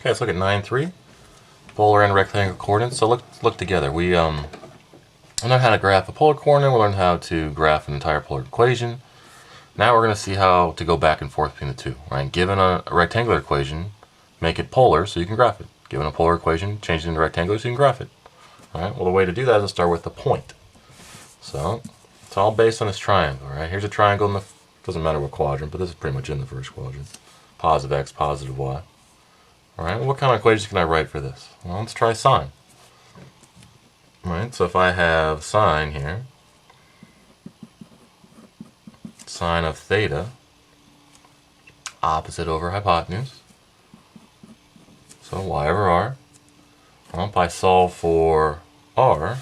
Okay, let's look at 9.3. Polar and rectangle coordinates. So look together. We learned how to graph a polar coordinate. We learned how to graph an entire polar equation. Now we're going to see how to go back and forth between the two. Right? Given a rectangular equation, make it polar so you can graph it. Given a polar equation, change it into rectangular so you can graph it. All right. Well, the way to do that is to start with the point. So it's all based on this triangle. Right? Here's a triangle in the doesn't matter what quadrant, but this is pretty much in the first quadrant. Positive x, positive y. All right, well, what kind of equations can I write for this? Well, let's try sine. All right, so if I have sine here, sine of theta, opposite over hypotenuse, so y over r. Well, if I solve for r,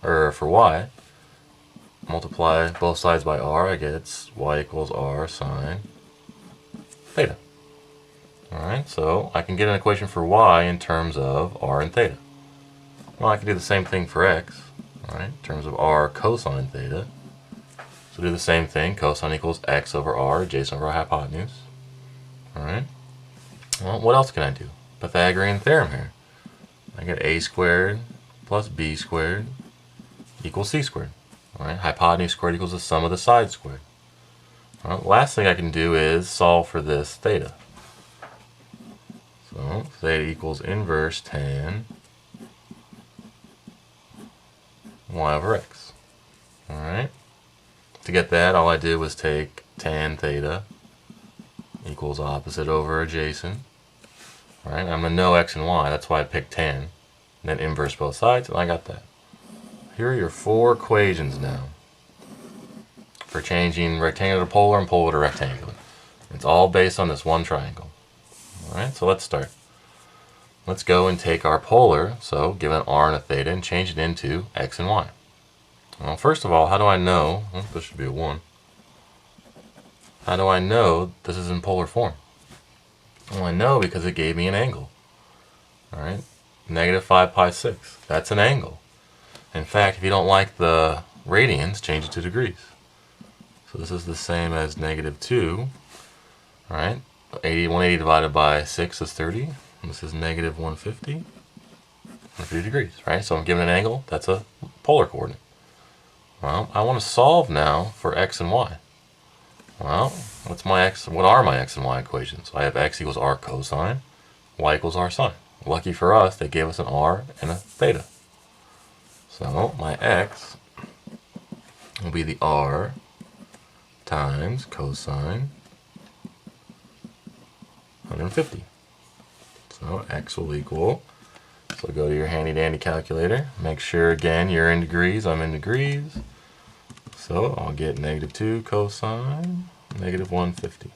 or for y, multiply both sides by r, I get y equals r sine theta. Alright, so I can get an equation for y in terms of r and theta. Well, I can do the same thing for x, alright, in terms of r cosine theta. So do the same thing, cosine equals x over r, adjacent over hypotenuse. Alright, well, what else can I do? Pythagorean theorem here. I get a squared plus b squared equals c squared. Alright, hypotenuse squared equals the sum of the sides squared. Alright, last thing I can do is solve for this theta. So theta equals inverse tan y over x. Alright. To get that, all I did was take tan theta equals opposite over adjacent. Alright, I'm going to know x and y, that's why I picked tan. And then inverse both sides, and I got that. Here are your four equations now for changing rectangular to polar and polar to rectangular. It's all based on this one triangle. Alright, so let's start. Let's go and take our polar, so give an r and a theta, and change it into x and y. Well, first of all, how do I know, well, this should be a 1. How do I know this is in polar form? Well, I know because it gave me an angle. Alright, negative 5 pi 6. That's an angle. In fact, if you don't like the radians, change it to degrees. So this is the same as negative 2. Alright, 180 divided by 6 is 30. And this is negative 150. 150 degrees, right? So I'm given an angle. That's a polar coordinate. Well, I want to solve now for x and y. Well, what are my x and y equations? So I have x equals r cosine, y equals r sine. Lucky for us, they gave us an r and a theta. So my x will be the r times cosine 150. So x will equal, so go to your handy dandy calculator. Make sure again you're in degrees, I'm in degrees. So I'll get negative 2 cosine negative 150.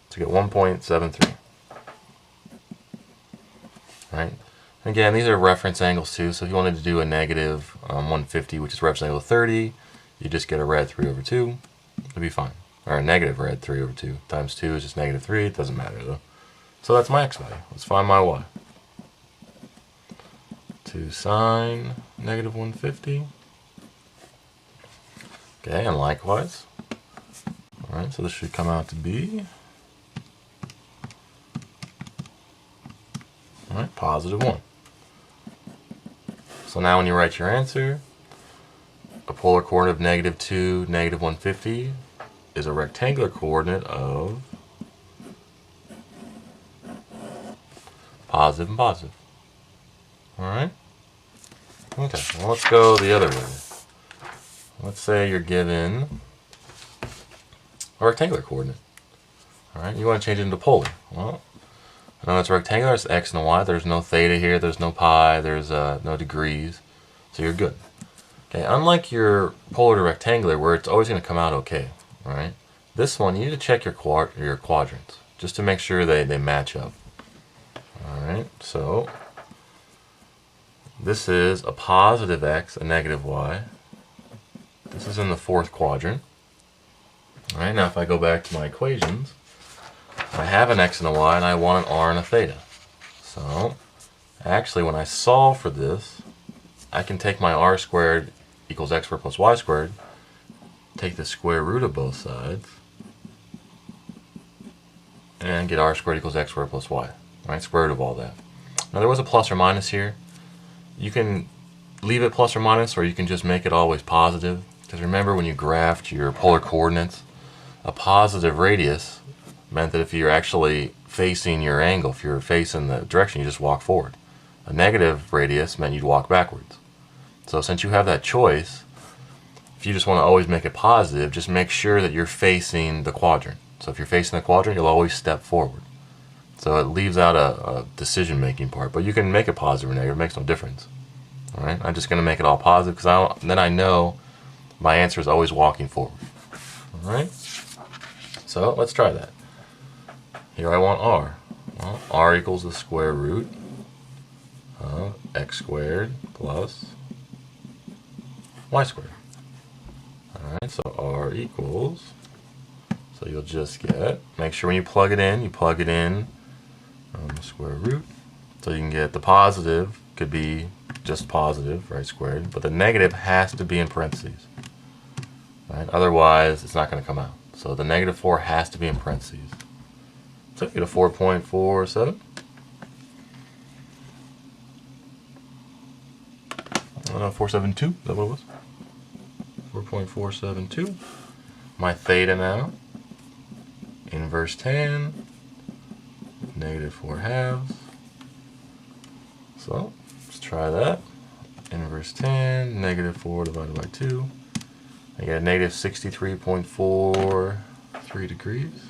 So get 1.73. Right? Again, these are reference angles too, so if you wanted to do a negative 150, which is reference angle 30, you just get a rad 3 over 2. It'll be fine. Or a negative rad 3 over 2. Times 2 is just negative 3. It doesn't matter though. So that's my x value. Let's find my y. 2 sine negative 150. Okay, and likewise. Alright, so this should come out to be positive 1. So now when you write your answer, a polar coordinate of negative 2, negative 150 is a rectangular coordinate of positive and positive. Alright? Okay, well, let's go the other way. Let's say you're given a rectangular coordinate. Alright, you want to change it into polar. Well, I know it's rectangular, it's x and y. There's no theta here, there's no pi, there's no degrees. So you're good. Okay, unlike your polar to rectangular where it's always going to come out okay. Alright? This one, you need to check your quadrants just to make sure they match up. Alright, so this is a positive x, a negative y. This is in the fourth quadrant. Alright, now if I go back to my equations, I have an x and a y and I want an r and a theta. So, actually when I solve for this, I can take my r squared equals x squared plus y squared, take the square root of both sides, and get r squared equals x squared plus y. right? Square root of all that. Now there was a plus or minus here. You can leave it plus or minus, or you can just make it always positive. Because remember, when you graphed your polar coordinates, a positive radius meant that if you're actually facing your angle, if you're facing the direction, you just walk forward. A negative radius meant you'd walk backwards. So since you have that choice, if you just want to always make it positive, just make sure that you're facing the quadrant. So if you're facing the quadrant, you'll always step forward. So it leaves out a decision-making part. But you can make it positive or negative. It makes no difference. All right? I'm just going to make it all positive because then I know my answer is always walking forward. All right? So let's try that. Here I want r. Well, r equals the square root of x squared plus y squared. Alright, so r equals, so you'll just get, make sure when you plug it in the square root. So you can get the positive, could be just positive, right, squared, but the negative has to be in parentheses. Right? Otherwise, it's not going to come out. So the negative 4 has to be in parentheses. So you get a 4.47. 472, is that what it was? 4.472. My theta now, inverse tan, negative 4 halves. So let's try that. Inverse tan, negative 4 divided by 2. I get a negative 63.43 degrees.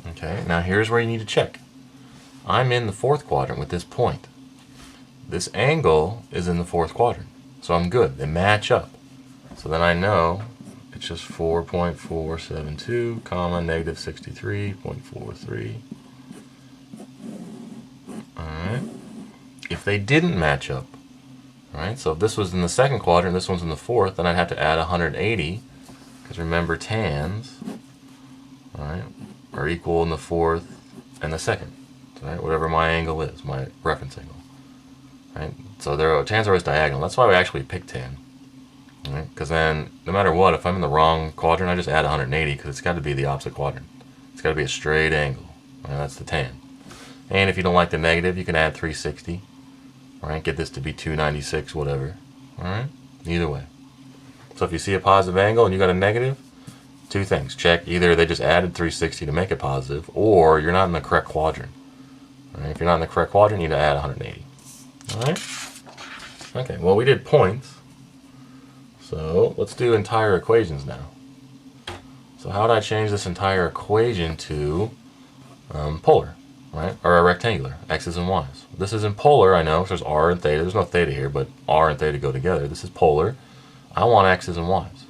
Okay, now here's where you need to check. I'm in the fourth quadrant with this point. This angle is in the fourth quadrant, so I'm good. They match up. So then I know it's just 4.472, comma, negative 63.43. Alright. If they didn't match up, right? So if this was in the second quadrant, this one's in the fourth, then I'd have to add 180, because remember tans, right, are equal in the fourth and the second, right? Whatever my angle is, my reference angle. Right? So tans are always diagonal. That's why we actually pick tan. Right? Because then, no matter what, if I'm in the wrong quadrant, I just add 180 because it's got to be the opposite quadrant. It's got to be a straight angle. Right? That's the tan. And if you don't like the negative, you can add 360. Right? Get this to be 296, whatever. All right? Either way. So if you see a positive angle and you got a negative, two things. Check either they just added 360 to make it positive, or you're not in the correct quadrant. Right? If you're not in the correct quadrant, you need to add 180. Alright? Okay, well we did points. So let's do entire equations now. So how do I change this entire equation to polar, right? Or rectangular, x's and y's. This is in polar, I know, so there's r and theta. There's no theta here, but r and theta go together. This is polar. I want x's and y's.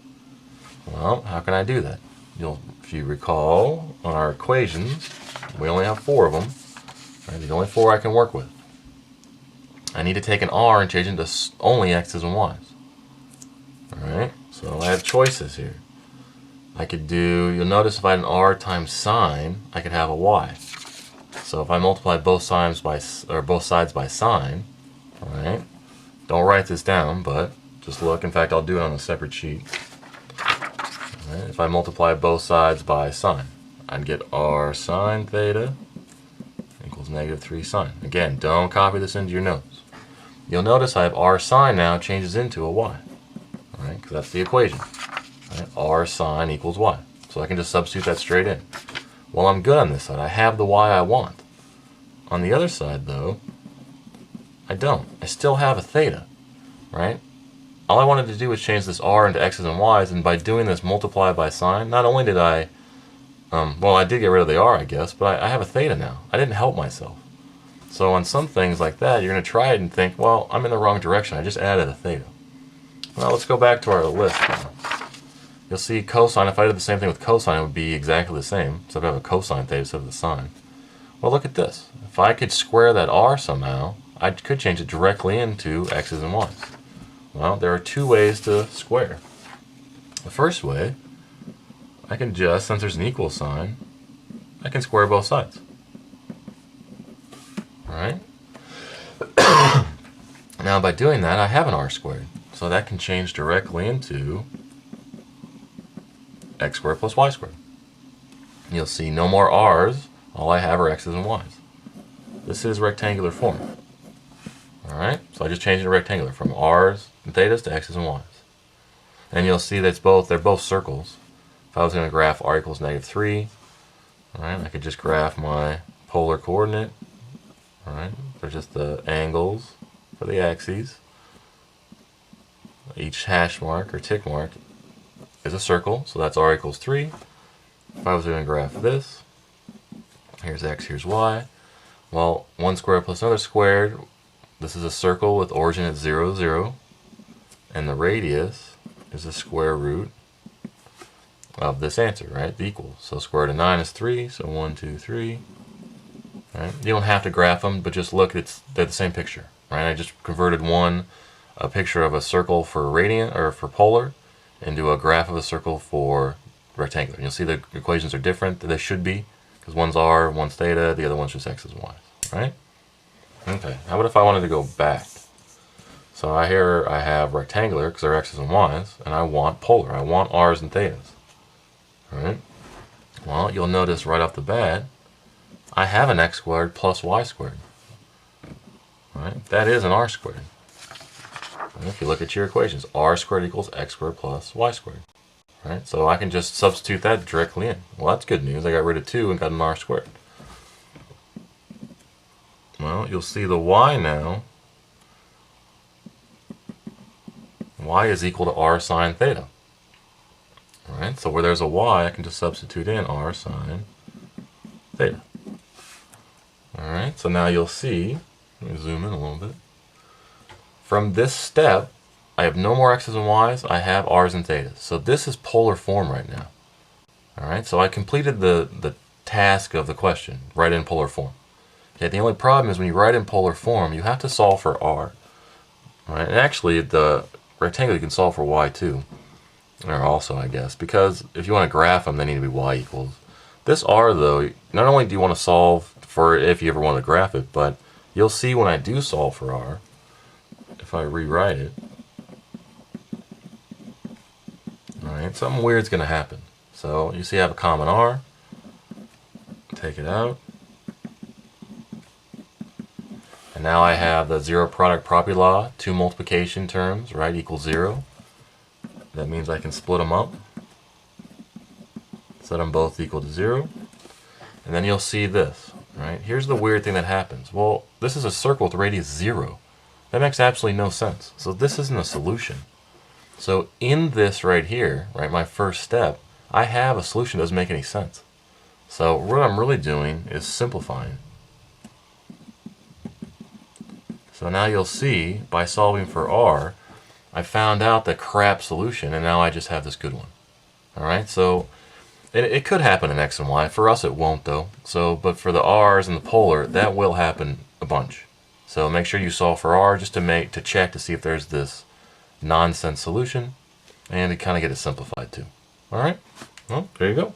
Well, how can I do that? If you recall, on our equations, we only have 4 of them. Right? There's only 4 I can work with. I need to take an r and change it to only x's and y's. Alright, so I have choices here. I could do, you'll notice if I had an r times sine, I could have a y. So if I multiply both sides by sine, alright, don't write this down, but just look. In fact, I'll do it on a separate sheet. Alright, if I multiply both sides by sine, I'd get r sine theta equals negative 3 sine. Again, don't copy this into your notes. You'll notice I have r sine now changes into a y. Alright, because that's the equation. Right? R sine equals y. So I can just substitute that straight in. Well, I'm good on this side. I have the y I want. On the other side, though, I don't. I still have a theta. Right? All I wanted to do was change this r into x's and y's, and by doing this multiply by sine, not only did I, well, I did get rid of the r, I guess, but I have a theta now. I didn't help myself. So on some things like that, you're going to try it and think, well, I'm in the wrong direction. I just added a theta. Well, let's go back to our list now. You'll see cosine. If I did the same thing with cosine, it would be exactly the same. So I have a cosine theta instead of the sine. Well, look at this. If I could square that r somehow, I could change it directly into x's and y's. Well, there are 2 ways to square. The first way, I can just, since there's an equal sign, I can square both sides. Alright? Now by doing that, I have an r squared. So that can change directly into x squared plus y squared. You'll see no more r's, all I have are x's and y's. This is rectangular form. Alright, so I just changed it to rectangular from r's and thetas to x's and y's. And you'll see that they're both circles. If I was going to graph r equals -3, alright, I could just graph my polar coordinate. Alright, they're just the angles for the axes. Each hash mark or tick mark is a circle, so that's r equals 3. If I was going to graph this, here's x, here's y. Well, 1 squared plus another squared, this is a circle with origin at 0, 0. And the radius is the square root of this answer, right? The equals. So square root of 9 is 3, so 1, 2, 3. Right? You don't have to graph them, but just look, they're the same picture, right? I just converted a picture of a circle for radiant or for polar into a graph of a circle for rectangular. And you'll see the equations are different than they should be, because one's r, one's theta, the other one's just x's and y's, right? Okay, how about if I wanted to go back? So here I have rectangular because they're x's and y's, and I want polar. I want r's and thetas. Alright? Well, you'll notice right off the bat, I have an x squared plus y squared. Alright? That is an r squared. And if you look at your equations, r squared equals x squared plus y squared. Right? So I can just substitute that directly in. Well, that's good news. I got rid of 2 and got an r squared. Well, you'll see the y now. Y is equal to r sine theta. Alright, so where there's a y, I can just substitute in r sine theta. Alright, so now you'll see, let me zoom in a little bit. From this step, I have no more x's and y's, I have r's and thetas. So this is polar form right now. Alright, so I completed the task of the question, write in polar form. Okay, the only problem is when you write in polar form, you have to solve for r. Right? And actually, the rectangle you can solve for y too. Or also, I guess, because if you want to graph them, they need to be y equals. This r, though, not only do you want to solve for it if you ever want to graph it, but you'll see when I do solve for r, if I rewrite it, alright, something weird's going to happen. So you see I have a common r, take it out, and now I have the zero product property law, 2 multiplication terms, right, equals 0. That means I can split them up, set them both equal to 0, and then you'll see this, right? Here's the weird thing that happens. Well, this is a circle with radius 0. That makes absolutely no sense. So this isn't a solution. So in this right here, right, my first step, I have a solution that doesn't make any sense. So what I'm really doing is simplifying. So now you'll see, by solving for r, I found out the crap solution, and now I just have this good one. Alright, so it could happen in x and y. For us it won't though. So, but for the r's and the polar, that will happen a bunch. So make sure you solve for r just to check to see if there's this nonsense solution, and to kind of get it simplified too. Alright, well, there you go.